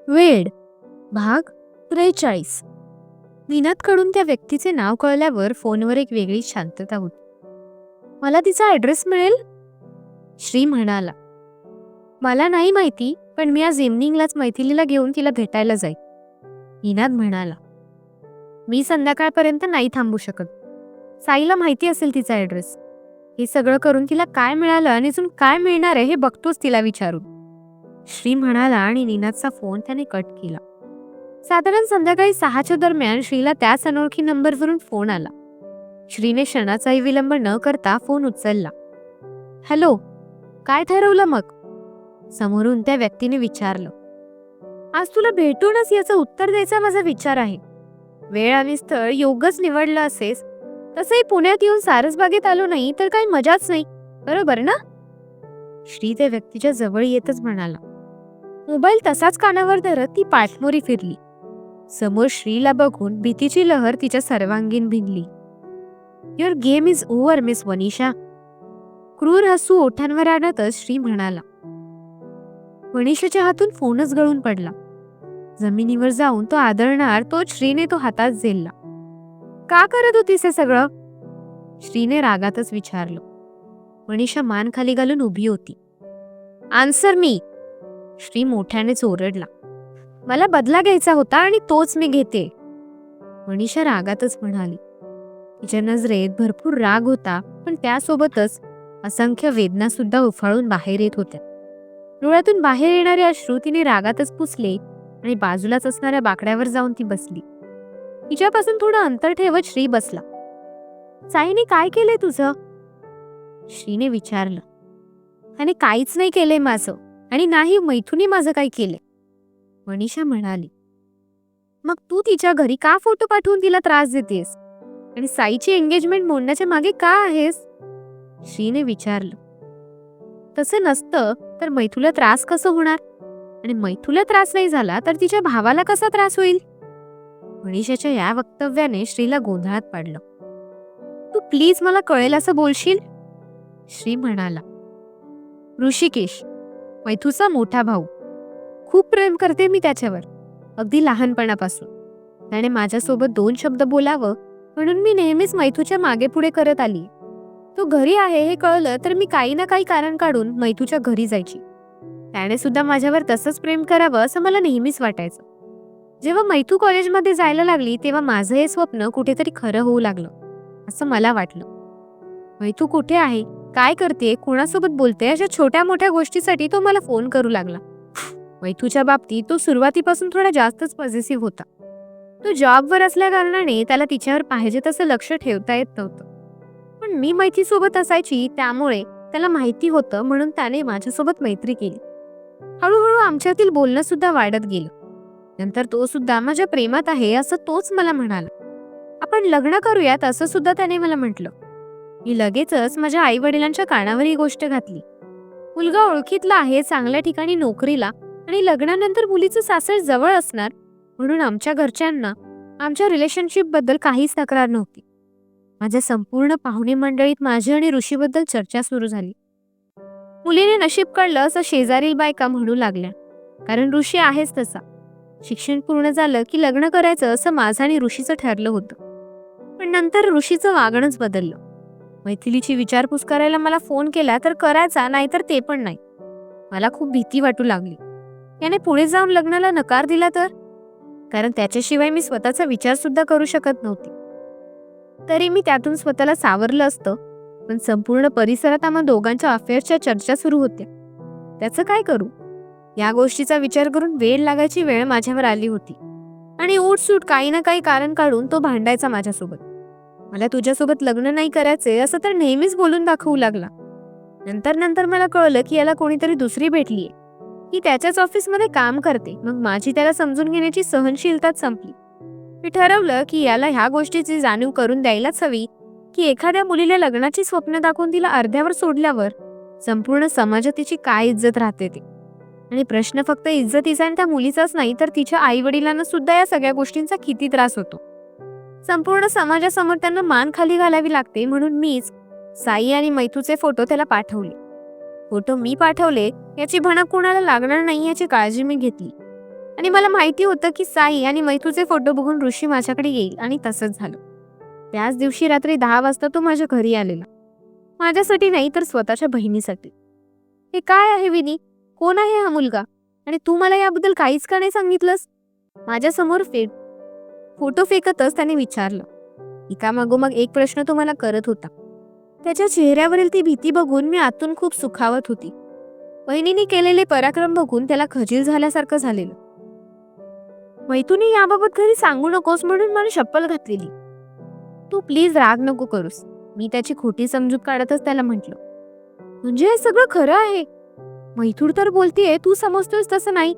वेड भाग 43. कडून त्या व्यक्तीचे नाव कळल्यावर फोनवर एक वेगळी शांतता होती. मला तिचा ऍड्रेस मिळेल? श्री म्हणाला. मला नाही माहिती, पण मी आज इव्हनिंगलाच मैथिलीला घेऊन तिला भेटायला जाईल. निनाद म्हणाला. मी संध्याकाळपर्यंत नाही थांबू शकत. साईला माहिती असेल तिचा ऍड्रेस. हे सगळं करून तिला काय मिळालं आणि अजून काय मिळणार आहे हे बघतोच तिला विचारून, श्री म्हणाला आणि निनादचा फोन त्याने कट केला. साधारण संध्याकाळी 6च्या दरम्यान श्रीला त्याच अनोळखी नंबरवरून फोन आला. श्रीने क्षणाचाही विलंब न करता फोन उचलला. हॅलो, काय ठरवलं मग? समोरून त्या व्यक्तीने विचारलं. आज तुला भेटूनच याचं उत्तर द्यायचा माझा विचार आहे. वेळ आणि स्थळ योग्यच निवडलं असेस. तसंही पुण्यात येऊन सारसबागेत आलो नाही तर काही मजाच नाही, बरोबर ना? श्री त्या व्यक्तीच्या जवळ येतच म्हणाला. मोबाईल तसाच कानावर धरत ती पाठमोरी फिरली. समोर श्रीला बघून भीतीची लहर तिच्या सर्वांगीण भिनली. Your game is over miss Vanisha. क्रूर हसू ओठांवर आणतच श्री म्हणाला. वनिशाच्या हातून फोनच गळून पडला. जमिनीवर जाऊन तो आदळणार तोच श्रीने तो हातात झेलला. का करत होतीस हे सगळं? श्रीने रागातच विचारलं. वनिशा मान खाली घालून उभी होती. आन्सर मी. श्री मोठ्यानेच ओरडला. मला बदला घ्यायचा होता आणि तोच मी घेते. वनिशा रागातच म्हणाली. तिच्या नजरेत भरपूर राग होता, पण त्यासोबतच असंख्य वेदना सुद्धा उफाळून बाहेर येत होत्या. डोळ्यातून बाहेर येणारे अश्रू तिने रागातच पुसले आणि बाजूलाच असणाऱ्या बाकड्यावर जाऊन ती बसली. तिच्यापासून थोडं अंतर ठेवत श्री बसला. साईने काय केलंय तुझं? श्रीने विचारलं. आणि काहीच नाही केलंय माझं, आणि नाही मैथुनी माझं काही केलंय, वनिशा म्हणाली. मग तू तिच्या घरी का फोटो पाठवून तिला त्रास देतेस आणि साईची एंगेजमेंट मोडण्याच्या मागे का आहेस? श्रीने विचारलं. तसं नसतं तर मैथुला त्रास कसं होणार, आणि मैथुला त्रास नाही झाला तर तिच्या भावाला कसा त्रास होईल? वनिशाच्या या वक्तव्याने श्रीला गोंधळात पाडलं. तू प्लीज मला कळेल असं बोलशील? श्री म्हणाला. ऋषिकेश, मैथूचा मोठा भाऊ. खूप प्रेम करते मी त्याच्यावर, अगदी लहानपणापासून. त्याने माझ्यासोबत 2 शब्द बोलावं म्हणून मी नेहमीच मैथूच्या मागे पुढे करत आली. तो घरी आहे हे कळलं तर मी काही ना काही कारण काढून मैथूच्या घरी जायची. त्याने सुद्धा माझ्यावर तसंच प्रेम करावं असं मला नेहमीच वाटायचं. जेव्हा मैथू कॉलेजमध्ये जायला लागली तेव्हा माझं हे स्वप्न कुठेतरी खरं होऊ लागलं असं मला वाटलं. मैथू कुठे आहे, काय करते, कोणासोबत बोलते, अशा छोट्या मोठ्या गोष्टीसाठी तो मला फोन करू लागला. मैथूच्या बाबतीत तो सुरुवातीपासून थोडा जास्तच पॉझिटिव्ह होता. तो जॉबवर असल्या कारणाने त्याला तिच्यावर पाहिजे तसं लक्ष ठेवता येत नव्हतं. पण मी मैथीसोबत असायची त्यामुळे त्याला माहिती होतं, म्हणून त्याने माझ्यासोबत मैत्री केली. हळूहळू आमच्यातील बोलणं सुद्धा वाढत गेलं. नंतर तो सुद्धा माझ्या प्रेमात आहे असं तोच मला म्हणाला. आपण लग्न करूयात असं सुद्धा त्याने मला म्हटलं. मी लगेचच माझ्या आई वडिलांच्या कानावर ही गोष्ट घातली. मुलगा ओळखीतला आहे, चांगल्या ठिकाणी नोकरीला, आणि लग्नानंतर मुलीचं सासर जवळ असणार, म्हणून आमच्या घरच्यांना आमच्या रिलेशनशिप बद्दल काहीच तक्रार नव्हती. माझ्या संपूर्ण पाहुणे मंडळीत माझी आणि ऋषीबद्दल चर्चा सुरू झाली. मुलीने नशीब कळलं असं शेजारील बायका म्हणू लागल्या, कारण ऋषी आहेच तसा. शिक्षण पूर्ण झालं की लग्न करायचं असं माझं आणि ऋषीचं ठरलं होतं. पण नंतर ऋषीचं वागणंच बदललं. मैथिलीची विचारपूस करायला मला फोन केला तर करायचा, नाहीतर ते पण नाही. मला खूप भीती वाटू लागली. याने पुढे जाऊन लग्नाला नकार दिला तर? कारण त्याच्याशिवाय मी स्वतःचा विचार सुद्धा करू शकत नव्हती. तरी मी त्यातून स्वतःला सावरलं असतं, पण संपूर्ण परिसरात आम्हा दोघांच्या अफेअरच्या चर्चा सुरू होत्या. त्याचं काय करू? या गोष्टीचा विचार करून वेळ लागायची वेळ माझ्यावर आली होती, आणि उठसूट काही ना काही कारण काढून तो भांडायचा माझ्यासोबत. मला तुझ्यासोबत लग्न नाही करायचे असं तर नेहमीच बोलून दाखवू लागला. नंतर मला कळलं की याला कोणीतरी दुसरी भेटलीये, की त्याच्याच ऑफिसमध्ये काम करते. मग माझी त्याला समजून घेण्याची सहनशीलताच संपली. मी ठरवलं की याला ह्या गोष्टीची जाणीव करून द्यायलाच हवी की एखाद्या मुलीला लग्नाची स्वप्न दाखवून तिला अर्ध्यावर सोडल्यावर संपूर्ण समाजात तिची काय इज्जत राहते ते. आणि प्रश्न फक्त इज्जतीचा आणि त्या मुलीचाच नाही, तर तिच्या आई वडिलांना सुद्धा या सगळ्या गोष्टींचा किती त्रास होतो. संपूर्ण समाजासमोर त्यांना मान खाली घालावी लागते. म्हणून मीच साई आणि मैथूचे फोटो त्याला पाठवले. फोटो मी पाठवले याची भनक कोणाला लागणार नाही याची काळजी मी घेतली. आणि मला माहिती होतं की साई आणि मैथूचे फोटो बघून ऋषी माझ्याकडे येईल आणि तसंच झालं. त्याच दिवशी रात्री 10 वाजता तो माझ्या घरी आलेला. माझ्यासाठी नाही तर स्वतःच्या बहिणीसाठी. हे काय आहे विनी? कोण आहे हा मुलगा? आणि तू मला याबद्दल काहीच का नाही सांगितलंस? माझ्यासमोर फोटो फेकतच त्याने विचारलं. एकामागोमाग एक प्रश्न तो मला करत होता. त्याच्या चेहऱ्यावरील ती भीती बघून मी आतून खूप सुखावत होती. बहिणीने केलेले पराक्रम बघून त्याला खजील झाल्यासारखं झालेलं. मैथूने याबाबत घरी सांगू नकोस म्हणून मला शप्पल घातलेली. तू प्लीज राग नको करूस. मी त्याची खोटी समजूत काढतच त्याला म्हटलं. म्हणजे हे सगळं खरं आहे? मैथून तर बोलतीये तू समजतोस तसं नाही.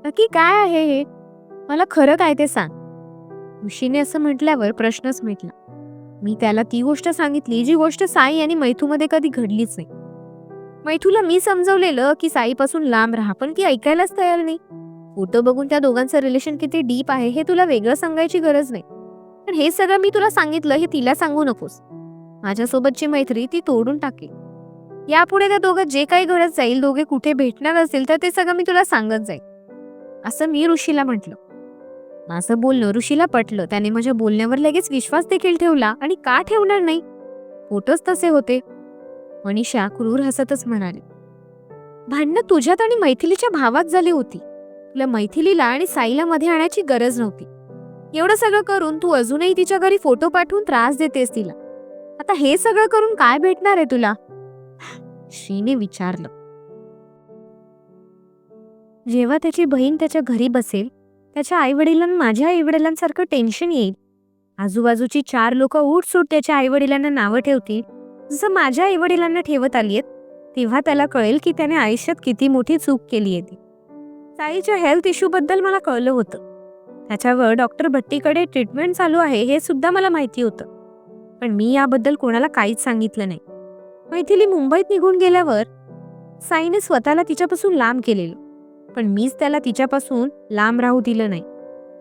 नक्की काय आहे हे? मला खरं काय ते सांग. ऋषीने असं म्हटल्यावर प्रश्नच मिटला. मी त्याला ती गोष्ट सांगितली जी गोष्ट साई आणि मैथूमध्ये कधी घडलीच नाही. मैथूला मी समजवलेलं की साईपासून लांब राहा, पण ती ऐकायलाच तयार नाही. फोटो बघून त्या दोघांचं रिलेशन किती डीप आहे हे तुला वेगळं सांगायची गरज नाही. पण हे सगळं मी तुला सांगितलं हे तिला सांगू नकोस. माझ्यासोबतची मैत्री ती तोडून टाकेल. यापुढे त्या दोघांत जे काही घडत जाईल, दोघे कुठे भेटणार असेल तर ते सगळं मी तुला सांगत जाईल, असं मी ऋषीला म्हटलं. माझं बोलणं ऋषीला पटलं. त्याने माझ्या बोलण्यावर लगेच विश्वास देखील ठेवला. आणि का ठेवणार नाही? फोटोच तसे होते. मनीषा क्रूर हसतच म्हणाली, भांडणं तुझ्यात आणि मैथिलीच्या भावात झाली होती. तुला मैथिलीला आणि साईला मध्ये आणायची गरज नव्हती. एवढं सगळं करून तू अजूनही तिच्या घरी फोटो पाठवून त्रास देतेस तिला. आता हे सगळं करून काय भेटणार आहे तुला? श्रीने विचारलं. जेव्हा त्याची बहीण त्याच्या घरी बसेल, त्याच्या आईवडिलांना माझ्या आईवडिलांसारखं टेन्शन येईल. आजूबाजूची 4 लोक उठसूट त्याच्या आईवडिलांना नावं ठेवतील जसं माझ्या आईवडिलांना ठेवत आलीयत. तेव्हा त्याला कळेल की त्याने आयुष्यात किती मोठी चूक केली आहे ती. साईच्या हेल्थ इश्यू बद्दल मला कळलं होतं. त्याच्यावर डॉक्टर भट्टीकडे ट्रीटमेंट चालू आहे हे सुद्धा मला माहिती होतं. पण मी याबद्दल कोणाला काहीच सांगितलं नाही. मैथिली मुंबईत निघून गेल्यावर साईने स्वतःला तिच्यापासून लांब केलेलं, पण मीच त्याला तिच्यापासून लांब राहू दिलं नाही.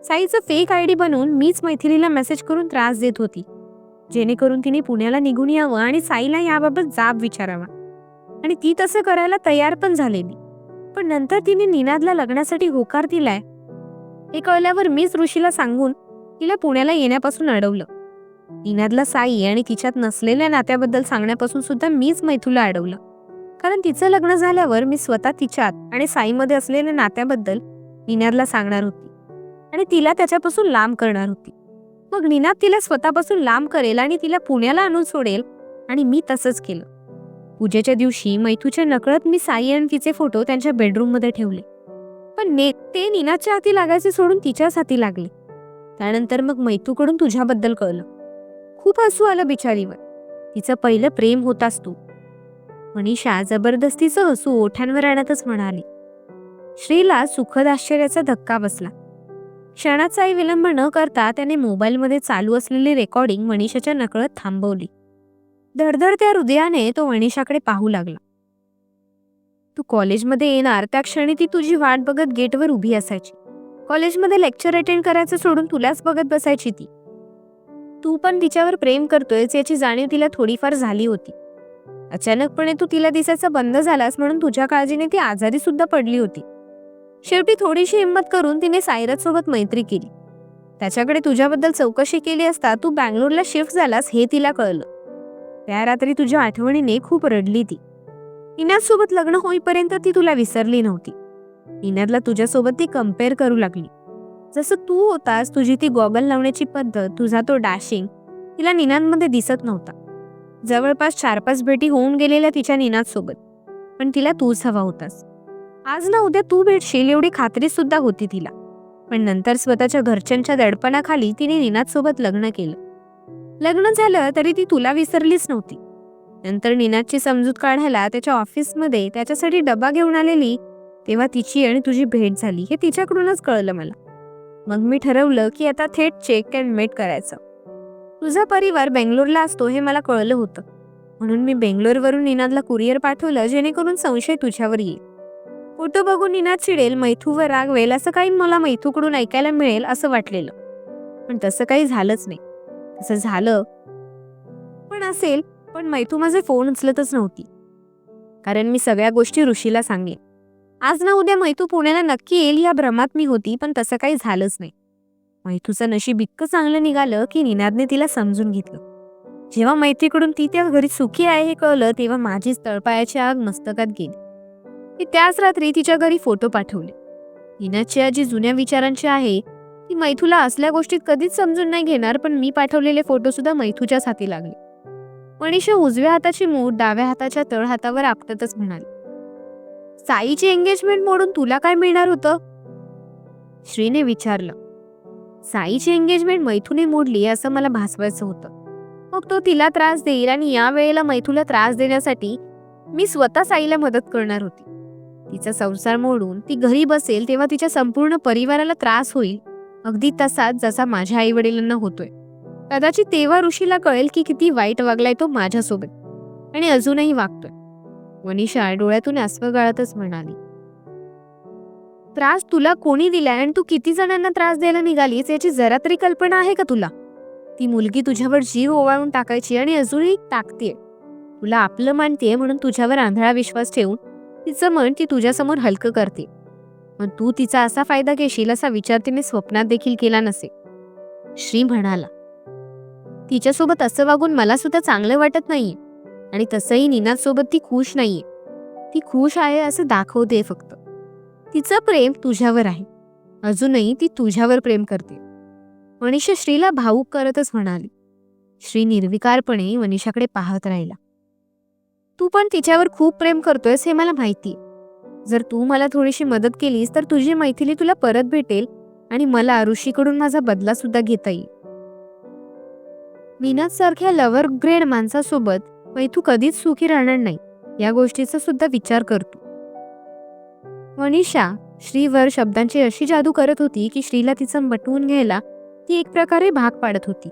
साईचं फेक आयडी बनवून मीच मैथिलीला मेसेज करून त्रास देत होती, जेणेकरून तिने पुण्याला निघून यावं आणि साईला याबाबत जाब विचारावा. आणि ती तसं करायला तयार पण झालेली. पण नंतर तिने निनादला लग्नासाठी होकार दिलाय हे कळल्यावर मीच ऋषीला सांगून तिला पुण्याला येण्यापासून अडवलं. निनादला साई आणि तिच्यात नसलेल्या नात्याबद्दल सांगण्यापासून सुद्धा मीच मैथूला अडवलं. कारण तिचं लग्न झाल्यावर मी स्वतः तिच्यात आणि साईमध्ये असलेल्या नात्याबद्दल निनादला सांगणार होती आणि तिला त्याच्यापासून लांब करणार होती. मग निनाद तिला स्वतःपासून लांब करेल आणि तिला पुण्याला आणून सोडेल. आणि मी तसंच केलं. पूजेच्या दिवशी मैथूच्या नकळत मी साई आणि तिचे फोटो त्यांच्या बेडरूम मध्ये ठेवले. पण ते निनादच्या हाती लागायचे सोडून तिच्याच हाती लागले. त्यानंतर मग मैथूकडून तुझ्याबद्दल कळलं. खूप हसू आलं बिचारीवर. तिचं पहिलं प्रेम होतास तू. मनीषा जबरदस्तीचं हसू ओठांवर आणतच म्हणाली. श्रीला सुखद आश्चर्याचा धक्का बसला. क्षणाचाही विलंब न करता त्याने मोबाईलमध्ये चालू असलेली रेकॉर्डिंग मनीषाच्या नकळत थांबवली. धडधडत्या हृदयाने तो मनीषाकडे पाहू लागला. तू कॉलेजमध्ये येणार त्या क्षणी ती तुझी वाट बघत गेटवर उभी असायची. कॉलेजमध्ये लेक्चर अटेंड करायचं सोडून तुलाच बघत बसायची ती. तू पण तिच्यावर प्रेम करतोयस याची जाणीव तिला थोडीफार झाली होती. अचानकपणे तू तिला दिसायचं बंद झालास म्हणून तुझ्या काळजीने ती आजारी सुद्धा पडली होती. शेवटी थोडीशी हिंमत करून तिने सायरथ सोबत मैत्री केली. त्याच्याकडे तुझ्याबद्दल चौकशी केली असता तू बँगलोरला शिफ्ट झालास हे तिला कळलं. त्या रात्री तुझ्या आठवणीने खूप रडली ती. निनाद सोबत लग्न होईपर्यंत ती तुला विसरली नव्हती. निनादला तुझ्यासोबत ती कम्पेअर करू लागली. जसं तू होतास तुझी ती गॉगल लावण्याची पद्धत, तुझा तो डॅशिंग तिला निनादमध्ये दिसत नव्हता. जवळपास 4-5 भेटी होऊन गेलेल्या तिच्या निनाद सोबत, पण तिला तूच हवा होतास. आज ना उद्या तू भेटशील एवढी खात्री सुद्धा होती तिला. पण नंतर स्वतःच्या घरच्यांच्या दडपणाखाली तिने निनाद सोबत लग्न केलं. लग्न झालं तरी ती तुला विसरलीच नव्हती. नंतर निनादची समजूत काढायला त्याच्या ऑफिसमध्ये त्याच्यासाठी डबा घेऊन आलेली तेव्हा तिची आणि तुझी भेट झाली हे तिच्याकडूनच कळलं मला. मग मी ठरवलं की आता थेट चेक अँड मेट करायचं. तुझा परिवार बेंगलोरला असतो हे मला कळलं होतं, म्हणून मी बेंगलोरवरून निनादला कुरिअर पाठवलं जेणेकरून संशय तुझ्यावर येईल. फोटो बघून निनाद चिडेल, मैथूवर रागवेल असं काही मला मैथूकडून ऐकायला मिळेल असं वाटलेलं. पण तसं काही झालंच नाही. तसं झालं पण असेल, पण मैथू माझे फोन उचलतच नव्हती. कारण मी सगळ्या गोष्टी ऋषीला सांगेन. आज ना उद्या मैथू पुण्याला नक्की येईल या भ्रमात मी होती, पण तसं काही झालंच नाही. मैथूचं नशीब इतकं चांगलं निघालं की निनादने तिला समजून घेतलं. जेव्हा मैत्रीकडून ती त्या घरी सुखी आहे हे कळलं, तेव्हा माझीच तळपायाची आग मस्तकात गेली. मी त्याच रात्री तिच्या घरी फोटो पाठवले. निनादची आजी जुन्या विचारांची आहे. ती मैथूला असल्या गोष्टीत कधीच समजून नाही घेणार, पण मी पाठवलेले फोटो सुद्धा मैथूच्याच हाती लागले. मनीषा उजव्या हाताची मूठ डाव्या हाताच्या तळहातावर आपटतच म्हणाली, साईची एंगेजमेंट मोडून तुला काय मिळणार होतं? श्रीने विचारलं. साईची एंगेजमेंट मैथूने मोडली असं मला भासवायचं होतं. मग तो तिला त्रास देईल आणि या वेळेला मैथूला त्रास देण्यासाठी मी स्वतः साईला मदत करणार होती. तिचा संसार मोडून ती घरी बसेल तेव्हा तिच्या संपूर्ण परिवाराला त्रास होईल, अगदी तसाच जसा माझ्या आई वडिलांना होतोय. कदाचित तेव्हा ऋषीला कळेल की किती वाईट वागलाय तो माझ्यासोबत आणि अजूनही वागतोय. मनीषा डोळ्यातून अश्रू गाळतच म्हणाली, त्रास तुला कोणी दिलाय आणि तू किती जणांना त्रास द्यायला निघालीस याची जरा तरी कल्पना आहे का तुला? ती मुलगी तुझ्यावर जीव ओवाळून टाकायची आणि अजूनही टाकतेय. तुला आपलं मानतेय म्हणून तुझ्यावर आंधळा विश्वास ठेवून तिचं मन ती तुझ्यासमोर हलकं करते. पण तू तिचा असा फायदा घेशील असा विचार तिने स्वप्नात देखील केला नसेल. श्री म्हणाला, तिच्यासोबत असं वागून मला सुद्धा चांगलं वाटत नाहीये आणि तसंही निनाद सोबत ती खुश नाहीये. ती खुश आहे असं दाखवते फक्त. तिचं प्रेम तुझ्यावर आहे. अजूनही ती तुझ्यावर प्रेम करते. मनीषा श्रीला भावूक करतच म्हणाली. श्री निर्विकारपणे मनीषाकडे पाहत राहिला. तू पण तिच्यावर खूप प्रेम करतोयस हे मला माहिती. जर तू मला थोडीशी मदत केलीस तर तुझी मैथिली तुला परत भेटेल आणि मला ऋषीकडून माझा बदला सुद्धा घेता येईल. निनाद सारख्या लव्हर ग्रेड माणसासोबत मैथू कधीच सुखी राहणार नाही या गोष्टीचा सुद्धा विचार करतो. मनीषा श्रीवर शब्दांची अशी जादू करत होती की श्रीला तिचं पटवून घ्यायला ती एक प्रकारे भाग पाडत होती.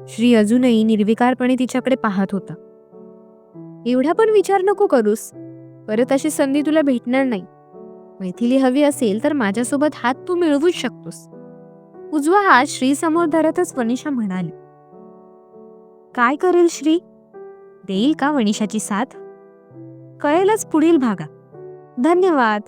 श्री अजूनही निर्विकारपणे तिच्याकडे पाहत होता. एवढा पण विचार नको करूस, परत अशी संधी तुला भेटणार नाही. मैथिली हवी असेल तर माझ्यासोबत हात तू मिळवूच शकतोस. उजवा हात श्री समोर धरतच मनीषा म्हणाली, काय करेल श्री? देईल का मनीषाची साथ? कळेलच पुढील भागात. धन्यवाद.